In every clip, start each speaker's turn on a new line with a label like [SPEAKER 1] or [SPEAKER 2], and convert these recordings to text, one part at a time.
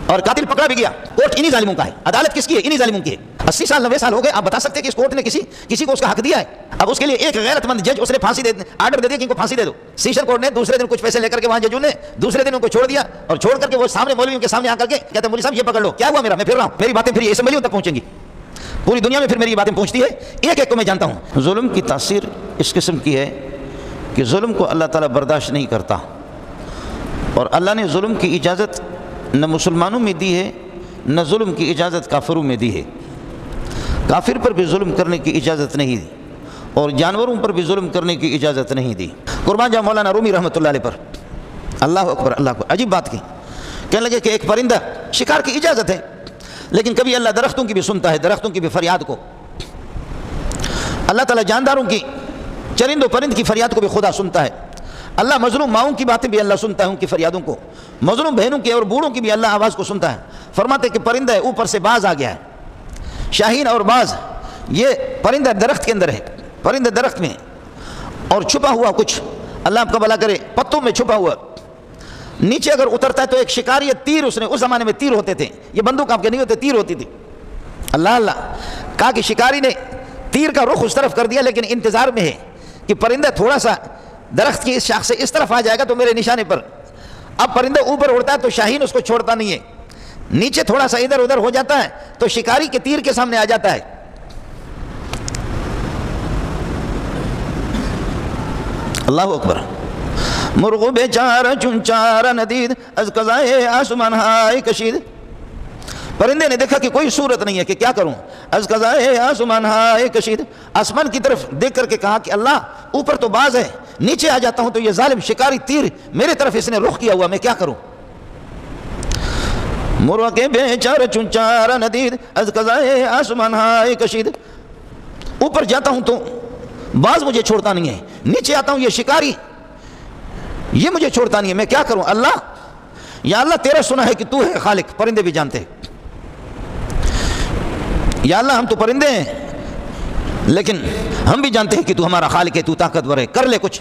[SPEAKER 1] اور قاتل پکڑا بھی گیا، کوٹ انہی ظالموں کا ہے، عدالت کس کی ہے؟ انہی ظالموں کی ہے۔ 80 سال 90 سال ہو گئے، آپ بتا سکتے ہیں کہ اس کورٹ نے کسی کو اس کا حق دیا ہے؟ اب اس کے لیے ایک غیرت مند جج اس نے پھانسی آرڈر دے دیا کہ ان کو پھانسی دے دو۔ سیشن کورٹ نے دوسرے دن کچھ پیسے لے کر کے وہاں ججوں نے دوسرے دن ان کو چھوڑ دیا، اور چھوڑ کر کے وہ سامنے مولویوں کے سامنے آ کر کے کہتے ہیں مولوی صاحب یہ پکڑ لو، کیا ہوا میرا، میں پھر رہا ہوں، میری باتیں پھر یہ اسمبلیوں تک پہنچیں گی، پوری دنیا میں پھر میری باتیں پہنچتی ہے، ایک ایک کو میں جانتا ہوں۔ ظلم کی تاثیر اس قسم کی ہے کہ ظلم کو اللہ تعالیٰ برداشت نہیں کرتا، اور اللہ نے ظلم کی اجازت نہ مسلمانوں میں دی ہے، نہ ظلم کی اجازت کافروں میں دی ہے۔ کافر پر بھی ظلم کرنے کی اجازت نہیں دی، اور جانوروں پر بھی ظلم کرنے کی اجازت نہیں دی۔ قربان جاؤ مولانا رومی رحمۃ اللہ علیہ پر، اللہ اکبر اللہ اکبر، عجیب بات کی، کہنے لگے کہ ایک پرندہ شکار کی اجازت ہے، لیکن کبھی اللہ درختوں کی بھی سنتا ہے، درختوں کی بھی فریاد کو۔ اللہ تعالیٰ جانداروں کی، چرند و پرند کی فریاد کو بھی خدا سنتا ہے۔ اللہ مظلوم ماؤں کی باتیں بھی اللہ سنتا ہے، ان کی فریادوں کو، مظلوم بہنوں کی اور بوڑھوں کی بھی اللہ آواز کو سنتا ہے۔ فرماتے کہ پرندہ ہے، اوپر سے باز آ گیا ہے، شاہین اور باز، یہ پرندہ درخت کے اندر ہے، پرندہ درخت میں، اور چھپا ہوا کچھ، اللہ آپ کا بھلا کرے، پتوں میں چھپا ہوا، نیچے اگر اترتا ہے تو ایک شکاری تیر، اس نے اس زمانے میں تیر ہوتے تھے، یہ بندوق آپ کے نہیں ہوتے، تیر ہوتی تھی۔ اللہ اللہ کہا کہ شکاری نے تیر کا رخ اس طرف کر دیا، لیکن انتظار میں ہے کہ پرندہ تھوڑا سا درخت کی اس شاخ سے اس طرف آ جائے گا تو میرے نشانے پر۔ اب پرندہ اوپر اڑتا ہے تو شاہین اس کو چھوڑتا نہیں ہے، نیچے تھوڑا سا ادھر ادھر ہو جاتا ہے تو شکاری کے تیر کے سامنے آ جاتا ہے۔ اللہ اکبر۔ مرغ بیچارہ چنچارہ ندید از قضائے آسمان ہائے کشید، پرندے نے دیکھا کہ کوئی صورت نہیں ہے کہ کیا کروں، از قضائے آسمان ہائے کشید، آسمان کی طرف دیکھ کر کے کہا کہ اللہ اوپر تو باز ہے، نیچے آ جاتا ہوں تو یہ ظالم شکاری تیر میرے طرف اس نے رخ کیا ہوا، میں کیا کروں۔ مرغ بیچارہ چنچارہ ندید از قضائے آسمان ہائے کشید، اوپر جاتا ہوں تو باز مجھے چھوڑتا نہیں ہے، نیچے آتا ہوں یہ شکاری یہ مجھے چھوڑتا نہیں ہے، میں کیا کروں۔ اللہ یا اللہ تیرا سنا ہے کہ تو ہے خالق، پرندے بھی جانتے ہیں، یا اللہ ہم تو پرندے ہیں لیکن ہم بھی جانتے ہیں کہ تو ہمارا خالق ہے، تو طاقتور ہے، کر لے کچھ۔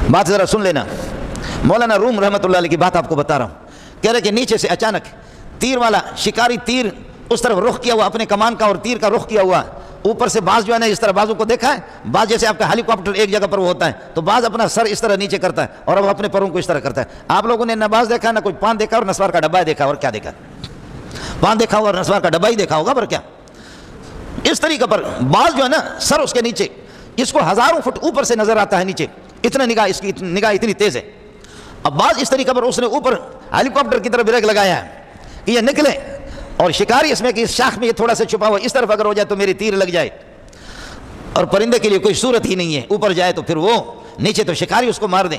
[SPEAKER 1] بات ذرا سن لینا، مولانا روم رحمۃ اللہ علیہ کی بات آپ کو بتا رہا ہوں، کہہ رہے کہ نیچے سے اچانک تیر والا شکاری تیر اس طرف رخ کیا ہوا اپنے کمان کا، اور تیر کا رخ کیا ہوا، اوپر سے باز جو ہے نا اس طرح بازوں کو دیکھا ہے، باز جیسے آپ کا ہیلی کاپٹر ایک جگہ پر وہ ہوتا ہے تو باز اپنا سر اس طرح نیچے کرتا ہے اور اب اپنے پروں کو اس طرح کرتا ہے۔ آپ لوگوں نے نہ باز دیکھا نہ کوئی پان دیکھا اور نسوار کا ڈبہ دیکھا، اور کیا دیکھا، پان دیکھا ہوگا اور نسوار کا ڈبہ ہی دیکھا ہوگا، پر کیا اس طریقے پر باز جو ہے نا سر اس کے نیچے، اس کو ہزاروں فٹ اوپر سے نظر آتا ہے نیچے، اتنا نگاہ اس کی نگاہ اتنی تیز ہے۔ اب باز اس طریقے پر اس نے اوپر ہیلی کاپٹر کی طرف بریک لگایا ہے کہ یہ نکلے، اور شکاری اس میں کہ اس شاخ میں یہ تھوڑا سا چھپا ہوا اس طرف اگر ہو جائے تو میری تیر لگ جائے، اور پرندے کے لیے کوئی صورت ہی نہیں ہے، اوپر جائے تو پھر وہ نیچے تو شکاری اس کو مار دیں۔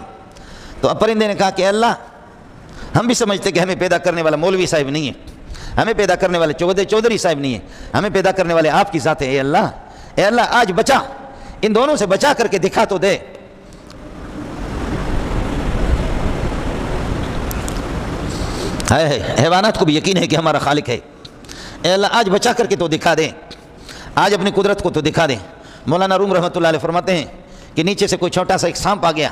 [SPEAKER 1] تو اب پرندے نے کہا کہ اللہ ہم بھی سمجھتے کہ ہمیں پیدا کرنے والا مولوی صاحب نہیں ہے، ہمیں پیدا کرنے والے چودھری صاحب نہیں ہے، ہمیں پیدا کرنے والے آپ کی ذات ہے، اے اللہ آج بچا، ان دونوں سے بچا کر کے دکھا تو دے۔ حیوانات کو بھی یقین ہے کہ ہمارا خالق ہے، اے اللہ آج بچا کر کے تو دکھا دے، آج اپنی قدرت کو تو دکھا دے۔ مولانا روم رحمۃ اللہ علیہ فرماتے ہیں کہ نیچے سے کوئی چھوٹا سا ایک سانپ آ گیا،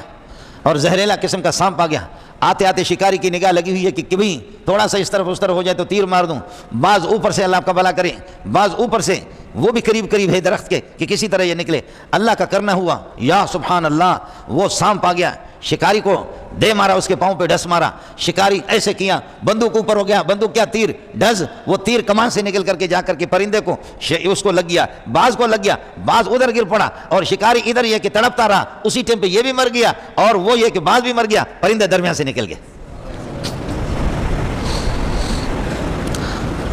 [SPEAKER 1] اور زہریلا قسم کا سانپ آ گیا، آتے آتے شکاری کی نگاہ لگی ہوئی ہے کہ کبھی تھوڑا سا اس طرف اس طرف ہو جائے تو تیر مار دوں، بعض اوپر سے اللہ آپ کا بھلا کرے، بعض اوپر سے وہ بھی قریب قریب ہے درخت کے کہ کسی طرح یہ نکلے۔ اللہ کا کرنا ہوا، یا سبحان اللہ، وہ سانپ آ گیا، شکاری کو دے مارا، اس کے پاؤں پہ ڈس مارا، شکاری ایسے کیا، بندوق اوپر ہو گیا، بندوق کیا تیر ڈز، وہ تیر کمان سے نکل کر کے جا کر کے پرندے کو اس کو لگ گیا، باز کو لگ گیا، باز ادھر گر پڑا، اور شکاری ادھر یہ کہ تڑپتا رہا، اسی ٹائم پہ یہ بھی مر گیا، اور وہ یہ کہ باز بھی مر گیا، پرندے درمیان سے نکل گئے۔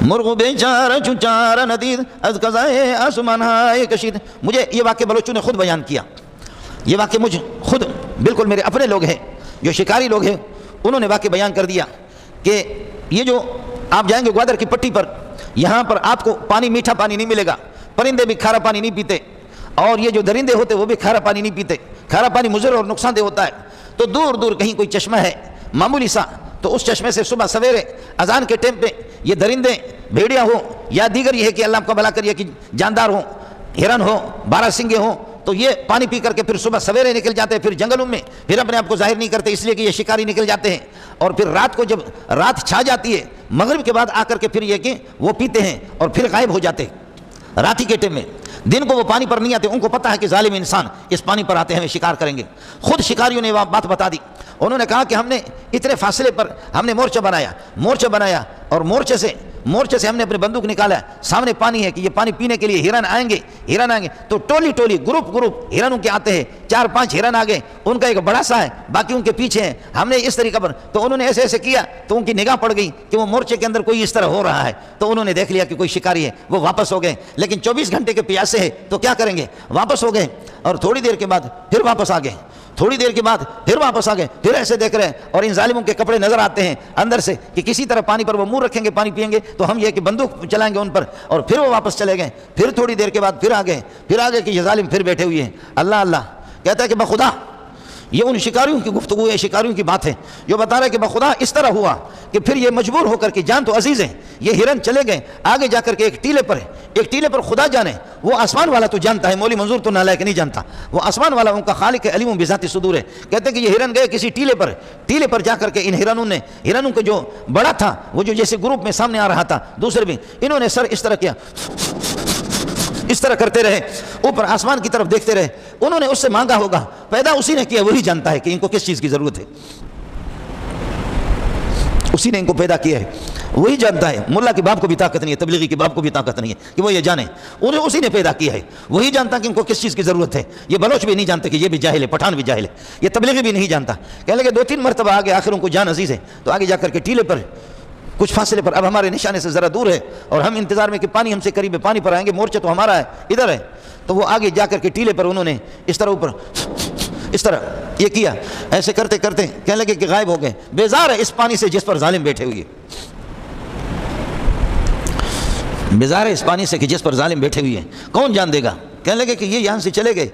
[SPEAKER 1] مرغ بیچارہ چنچارہ ندید از قضائے آسمان ہائے کشید۔ مجھے یہ واقعہ بلوچوں نے خود بیان کیا، یہ واقعہ مجھے خود بالکل میرے اپنے لوگ ہیں جو شکاری لوگ ہیں، انہوں نے واقعہ بیان کر دیا کہ یہ جو آپ جائیں گے گوادر کی پٹی پر، یہاں پر آپ کو پانی میٹھا پانی نہیں ملے گا، پرندے بھی کھارا پانی نہیں پیتے، اور یہ جو درندے ہوتے وہ بھی کھارا پانی نہیں پیتے، کھارا پانی مضر اور نقصان دہ ہوتا ہے۔ تو دور دور کہیں کوئی چشمہ ہے معمولی سا، تو اس چشمے سے صبح سویرے اذان کے ٹائم پہ یہ درندے بھیڑیا ہوں یا دیگر یہ ہے کہ اللہ آپ کا بھلا کریے کہ جاندار ہوں، ہرن ہو، بارہ سنگے ہوں، تو یہ پانی پی کر کے پھر صبح سویرے نکل جاتے ہیں، پھر جنگلوں میں، پھر اپنے آپ کو ظاہر نہیں کرتے اس لیے کہ یہ شکاری نکل جاتے ہیں، اور پھر رات کو جب رات چھا جاتی ہے مغرب کے بعد آ کر کے پھر یہ کہ وہ پیتے ہیں اور پھر غائب ہو جاتے رات ہی کے ٹائم میں. دن کو وہ پانی پر نہیں آتے, ان کو پتہ ہے کہ ظالم انسان اس پانی پر آتے ہیں ہمیں شکار کریں گے. خود شکاریوں نے بات بتا دی. انہوں نے کہا کہ ہم نے اتنے فاصلے پر ہم نے مورچہ بنایا اور مورچے سے ہم نے اپنے بندوق نکالا. سامنے پانی ہے کہ یہ پانی پینے کے لیے ہرن آئیں گے تو ٹولی گروپ ہرنوں کے آتے ہیں. 4-5 ہرن آگے, ان کا ایک بڑا سا ہے, باقی ان کے پیچھے ہیں. ہم نے اس طریقہ پر, تو انہوں نے ایسے کیا تو ان کی نگاہ پڑ گئی کہ وہ مورچے کے اندر کوئی اس طرح ہو رہا ہے, تو انہوں نے دیکھ لیا کہ کوئی شکاری ہے. وہ واپس ہو گئے, لیکن 24 گھنٹے کے پیاسے ہیں تو کیا کریں گے, واپس ہو گئے. اور تھوڑی دیر کے بعد پھر واپس آ گئے, پھر ایسے دیکھ رہے ہیں. اور ان ظالموں کے کپڑے نظر آتے ہیں اندر سے کہ کسی طرح پانی پر وہ منہ رکھیں گے, پانی پئیں گے تو ہم یہ کہ بندوق چلائیں گے ان پر. اور پھر وہ واپس چلے گئے. پھر تھوڑی دیر کے بعد پھر آ گئے کہ یہ ظالم پھر بیٹھے ہوئے ہیں. اللہ کہتا ہے کہ بخدا, یہ ان شکاریوں کی گفتگو ہے, شکاریوں کی بات ہے جو بتا رہا ہے کہ بخدا اس طرح ہوا کہ پھر یہ مجبور ہو کر کے, جان تو عزیز ہے, یہ ہرن چلے گئے آگے جا کر کے ایک ٹیلے پر خدا جانے, وہ آسمان والا تو جانتا ہے, مولوی منظور تو نالائق نہیں جانتا, وہ آسمان والا ان کا خالق علیم بذات صدور ہے. کہتے ہیں کہ یہ ہرن گئے کسی ٹیلے پر جا کر کے ان ہرنوں کو جو بڑا تھا, وہ جو جیسے گروپ میں سامنے آ رہا تھا, دوسرے بھی انہوں نے سر اس طرح کیا, اس طرح کرتے رہے, اوپر آسمان کی طرف دیکھتے رہے. انہوں نے اس سے مانگا ہوگا, پیدا اسی نے کیا, وہی جانتا ہے کہ ان کو کس چیز کی ضرورت ہے. اسی نے ان کو پیدا کیا ہے, وہی جانتا ہے. ملا کے باپ کو بھی طاقت نہیں ہے, تبلیغی کے باپ کو بھی طاقت نہیں ہے کہ وہ یہ جانے. انہیں اسی نے پیدا کیا ہے, وہی جانتا کہ ان کو کس چیز کی ضرورت ہے. یہ بلوچ بھی نہیں جانتے کہ یہ بھی جاہل ہے, پٹھان بھی جاہل ہے, یہ تبلیغی بھی نہیں جانتا. کہنے لگے 2-3 مرتبہ آگے, آخر ان کو جان عزیز ہے, تو آگے جا کر کے ٹیلے پر کچھ فاصلے پر, اب ہمارے نشانے سے ذرا دور ہے اور ہم انتظار میں کہ پانی ہم سے قریب ہے, پانی پر آئیں گے, مورچہ تو ہمارا ہے ادھر ہے. تو وہ آگے جا کر کے ٹیلے پر انہوں نے اس طرح اوپر اس طرح یہ کیا, ایسے کرتے کرتے کہنے لگے کہ غائب ہو گئے. بیزار ہے اس پانی سے جس پر ظالم بیٹھے ہوئے, بیزار ہے اس پانی سے کہ جس پر ظالم بیٹھے ہوئے ہیں, کون جان دے گا. کہنے لگے کہ یہ یہاں سے چلے گئے.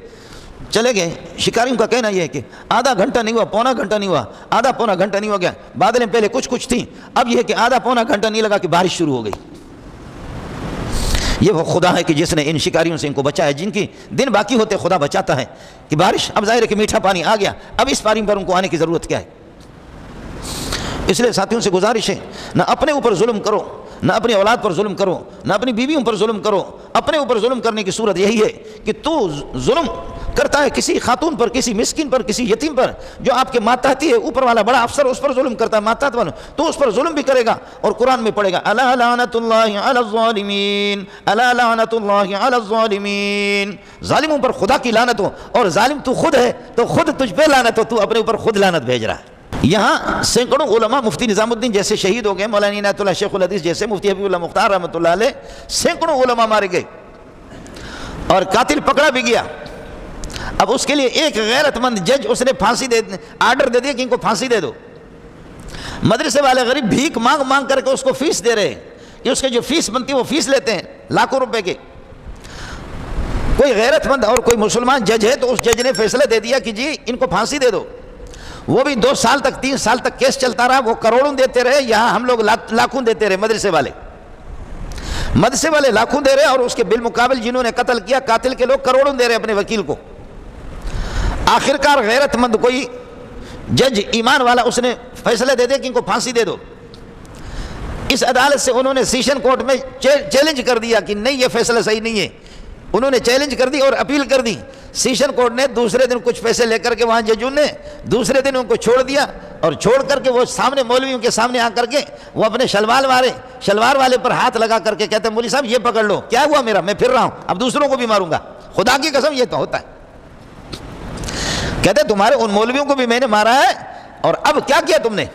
[SPEAKER 1] شکاریوں کا کہنا یہ ہے کہ آدھا گھنٹہ نہیں ہوا, پونا گھنٹہ نہیں ہوا, آدھا پونا گھنٹہ نہیں ہو گیا. بادلیں پہلے کچھ تھیں, اب یہ ہے کہ آدھا پونا گھنٹہ نہیں لگا کہ بارش شروع ہو گئی. یہ وہ خدا ہے کہ جس نے ان شکاریوں سے ان کو بچایا, جن کی دن باقی ہوتے خدا بچاتا ہے کہ بارش. اب ظاہر ہے کہ میٹھا پانی آ گیا, اب اس پانی پر ان کو آنے کی ضرورت کیا ہے. اس لیے ساتھیوں سے گزارش ہے, نہ اپنے اوپر ظلم کرو, نہ اپنی اولاد پر ظلم کرو, نہ اپنی بیویوں پر ظلم کرو. اپنے اوپر ظلم کرنے کی صورت یہی ہے کہ تو ظلم کرتا ہے کسی خاتون پر, کسی مسکین پر, کسی یتیم پر جو آپ کے ماتحتی ہے, اوپر والا بڑا افسر اس پر ظلم کرتا ہے, ماتحت والا, تو اس پر ظلم بھی کرے گا. اور قرآن میں پڑھے گا الا لعنت اللہ علی الظالمین, الا لعنت اللہ علی الظالمین, ظالموں پر خدا کی لعنت ہو. اور ظالم تو خود ہے تو خود تجھ پہ لعنت ہو, تو اپنے اوپر خود لعنت بھیج رہا ہے. یہاں سینکڑوں علماء, مفتی نظام الدین جیسے شہید ہو گئے, مولانا عنایت اللہ شیخ الحدیث جیسے, مفتی حبیب اللہ مختار رحمۃ اللہ علیہ, سینکڑوں علماء مارے گئے اور قاتل پکڑا بھی گیا. اب اس کے لیے ایک غیرت مند جج اس نے آرڈر دے دیا کہ ان کو پھانسی دے دو. مدرسے والے غریب بھیک مانگ کر کے اس کو فیس دے رہے, کہ اس کے جو فیس بنتی ہے وہ فیس لیتے ہیں لاکھوں روپے کے. کوئی غیرت مند اور کوئی مسلمان جج ہے تو اس جج نے فیصلہ دے دیا کہ جی ان کو پھانسی دے دو. وہ بھی 2 سال تک 3 سال تک کیس چلتا رہا, وہ کروڑوں دیتے رہے, یہاں ہم لوگ لاکھوں دیتے رہے. مدرسے والے لاکھوں دے رہے, اور اس کے بالمقابل جنہوں نے قتل کیا قاتل کے لوگ کروڑوں دے رہے اپنے وکیل کو. آخرکار غیرت مند کوئی جج ایمان والا اس نے فیصلہ دے دیا کہ ان کو پھانسی دے دو. اس عدالت سے انہوں نے سیشن کورٹ میں چیلنج کر دیا کہ نہیں, یہ فیصلہ صحیح نہیں ہے. انہوں نے چیلنج کر دی اور اپیل کر دی. سیشن کورٹ نے دوسرے دن کچھ پیسے لے کر کے وہاں ججوں نے دوسرے دن ان کو چھوڑ دیا, اور چھوڑ کر کے وہ سامنے مولویوں کے سامنے آ کر کے وہ اپنے شلوار والے پر ہاتھ لگا کر کے کہتے ہیں مولوی صاحب یہ پکڑ لو, کیا ہوا میرا, میں پھر رہا ہوں, اب دوسروں کو بھی ماروں گا, خدا کی قسم یہ تو ہوتا ہے. کہتے تمہارے ان مولویوں کو بھی میں نے مارا ہے, اور اب کیا کیا تم نے.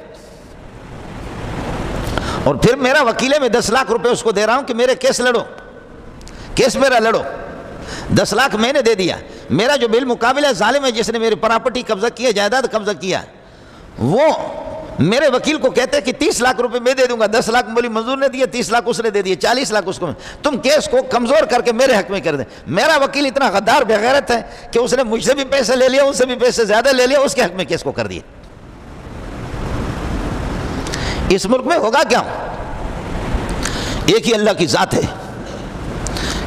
[SPEAKER 1] اور پھر میرا وکیل ہے, میں 10 لاکھ روپے اس کو دے رہا ہوں کہ میرے کیس میرا لڑو. 10 لاکھ میں نے دے دیا. میرا جو بالمقابل ہے ظالم ہے جس نے میری پراپرٹی قبضہ کیا, جائیداد قبضہ کیا, وہ میرے وکیل کو کہتے ہیں کہ 30 لاکھ روپے میں دے دوں گا. 10 لاکھ مولوی منظور نے دیے, 30 لاکھ اس نے دے دیے, 40 لاکھ اس کو. تم کیس کو کمزور کر کے میرے حق میں کر دیں. میرا وکیل اتنا غدار بغیرت ہے کہ اس نے مجھ سے بھی پیسے لے لیا, ان سے بھی پیسے زیادہ لے لیا, اس کے حق میں کیس کو کر دیا. اس ملک میں ہوگا کیا؟ ایک ہی اللہ کی ذات ہے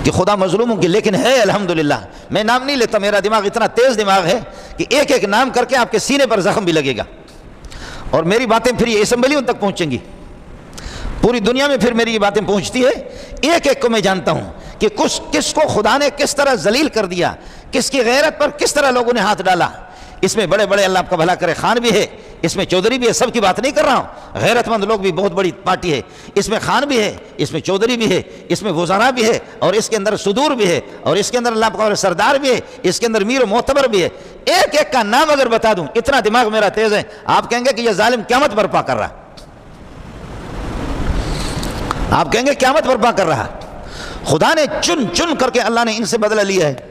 [SPEAKER 1] کہ خدا مظلوموں کی, لیکن ہے الحمدللہ. میں نام نہیں لیتا, میرا دماغ اتنا تیز دماغ ہے کہ ایک ایک نام کر کے آپ کے سینے پر زخم بھی لگے گا. اور میری باتیں پھر یہ اسمبلیوں تک پہنچیں گی، پوری دنیا میں پھر میری یہ باتیں پہنچتی ہے، ایک ایک کو میں جانتا ہوں کہ کس کو خدا نے کس طرح ذلیل کر دیا، کس کی غیرت پر کس طرح لوگوں نے ہاتھ ڈالا۔ اس میں بڑے بڑے، اللہ آپ کا بھلا کرے، خان بھی ہے، اس میں چودھری بھی ہے، سب کی بات نہیں کر رہا ہوں، غیرت مند لوگ بھی بہت بڑی پارٹی ہے، اس میں خان بھی ہے، اس میں چودھری بھی ہے، اس میں وزراء بھی ہے، اور اس کے اندر صدور بھی ہے، اور اس کے اندر اللہ کا سردار بھی ہے، اس کے اندر میر و معتبر بھی ہے۔ ایک ایک کا نام اگر بتا دوں، اتنا دماغ میرا تیز ہے، آپ کہیں گے کہ یہ ظالم قیامت برپا کر رہا، آپ کہیں گے قیامت برپا کر رہا۔ خدا نے چن چن کر کے اللہ نے ان سے بدلہ لیا ہے۔